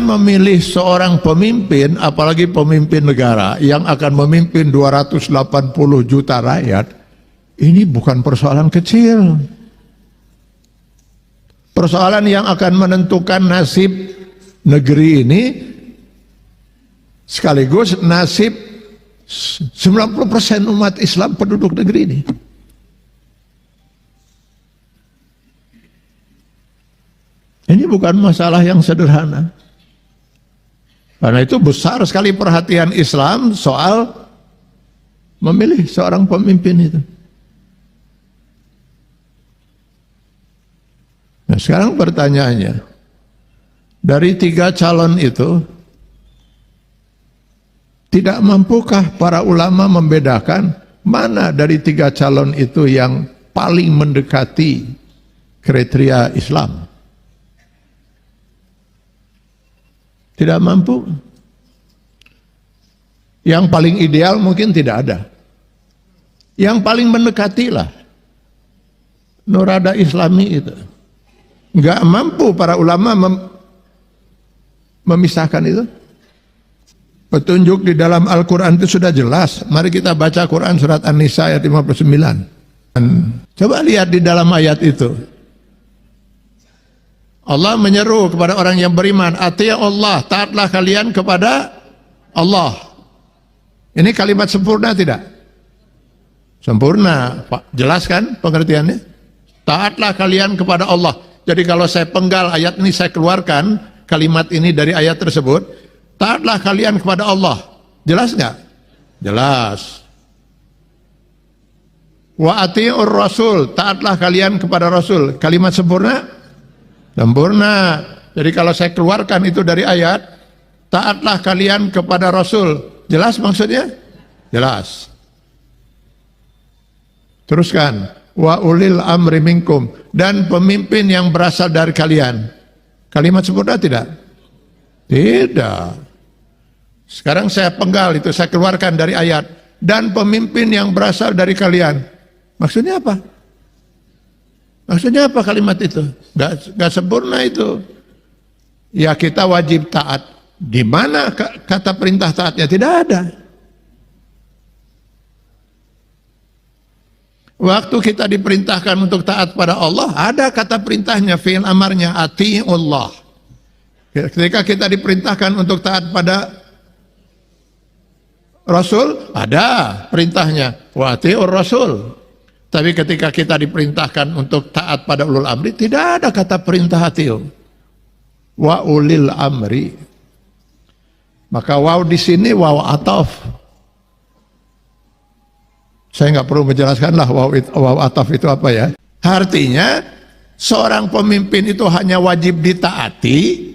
memilih seorang pemimpin, apalagi pemimpin negara yang akan memimpin 280 juta rakyat, ini bukan persoalan kecil. Persoalan yang akan menentukan nasib negeri ini sekaligus nasib 90% umat Islam penduduk negeri ini. Ini bukan masalah yang sederhana. Karena itu besar sekali perhatian Islam soal memilih seorang pemimpin itu. Nah, sekarang pertanyaannya, dari 3 calon itu, tidak mampukah para ulama membedakan mana dari 3 calon itu yang paling mendekati kriteria Islam? Tidak mampu. Yang paling ideal mungkin tidak ada. Yang paling mendekatilah nurada Islami itu. Enggak mampu para ulama memisahkan itu. Petunjuk di dalam Al-Quran itu sudah jelas. Mari kita baca Quran surat An-Nisa ayat 59. Coba lihat di dalam ayat itu. Allah menyeru kepada orang yang beriman, ati Allah, taatlah kalian kepada Allah. Ini kalimat sempurna tidak? Sempurna, Pak. Jelas kan pengertiannya? Taatlah kalian kepada Allah. Jadi kalau saya penggal ayat ini, saya keluarkan kalimat ini dari ayat tersebut, taatlah kalian kepada Allah. Jelas nggak? Jelas. Wa ati'ur rasul, taatlah kalian kepada Rasul. Kalimat sempurna? Sempurna. Jadi kalau saya keluarkan itu dari ayat, taatlah kalian kepada Rasul. Jelas maksudnya? Jelas. Teruskan. Wa ulil amri minkum, dan pemimpin yang berasal dari kalian. Kalimat sempurna tidak? Tidak. Sekarang saya penggal itu, saya keluarkan dari ayat. Dan pemimpin yang berasal dari kalian. Maksudnya apa? Maksudnya apa kalimat itu? Gak sempurna itu. Ya kita wajib taat. Di mana kata perintah taatnya? Tidak ada. Waktu kita diperintahkan untuk taat pada Allah, ada kata perintahnya, fi'il amarnya, ati'ullah. Ketika kita diperintahkan untuk taat pada Rasul, ada perintahnya, wa ati'ur Rasul. Tapi ketika kita diperintahkan untuk taat pada ulul amri, tidak ada kata perintah ati'u. Wa ulil amri. Maka waw di sini waw ataf. Saya nggak perlu menjelaskan lah waw ataf itu apa ya. Artinya seorang pemimpin itu hanya wajib ditaati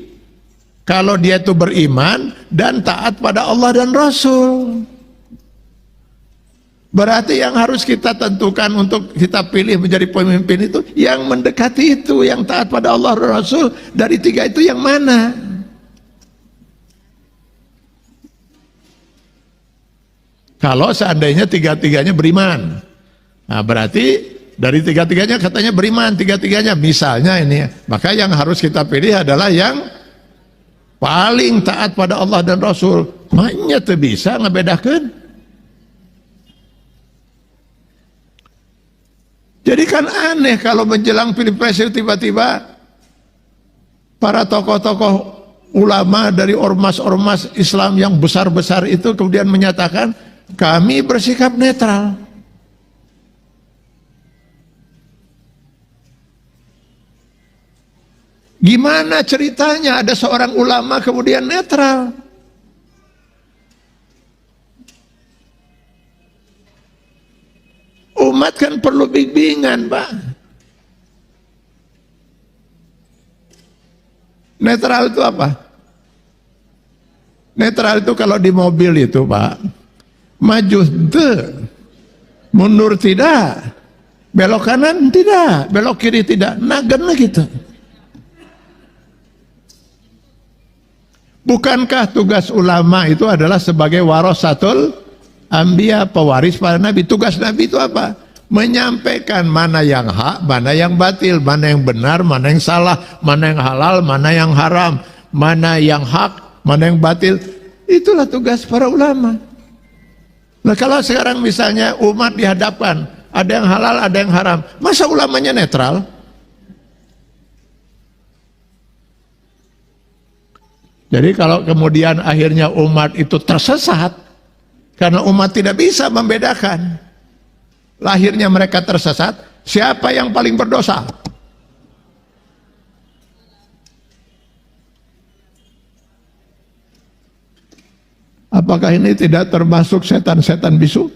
kalau dia itu beriman dan taat pada Allah dan Rasul. Berarti yang harus kita tentukan untuk kita pilih menjadi pemimpin itu yang mendekati itu, yang taat pada Allah dan Rasul. Dari 3 itu yang mana? Kalau seandainya 3-3-nya beriman, nah berarti dari 3-3-nya katanya beriman, 3-3-nya misalnya ini, maka yang harus kita pilih adalah yang paling taat pada Allah dan Rasul. Makanya tuh bisa ngebedakan. Jadi kan aneh kalau menjelang pilpres itu tiba-tiba para tokoh-tokoh ulama dari ormas-ormas Islam yang besar-besar itu kemudian menyatakan kami bersikap netral. Gimana ceritanya ada seorang ulama kemudian netral? Umat kan perlu bimbingan, Pak. Netral itu apa? Netral itu kalau di mobil itu, Pak, maju mundur tidak, belok kanan tidak, belok kiri tidak, nagen gitu. Bukankah tugas ulama itu adalah sebagai warasatul anbiya, pewaris para nabi? Tugas nabi itu apa? Menyampaikan mana yang hak, mana yang batil, mana yang benar, mana yang salah, mana yang halal, mana yang haram, mana yang hak, mana yang batil. Itulah tugas para ulama. Nah kalau sekarang misalnya umat dihadapkan, ada yang halal, ada yang haram, masa ulamanya netral? Jadi kalau kemudian akhirnya umat itu tersesat, karena umat tidak bisa membedakan, lahirnya mereka tersesat, siapa yang paling berdosa? Apakah ini tidak termasuk setan-setan bisu?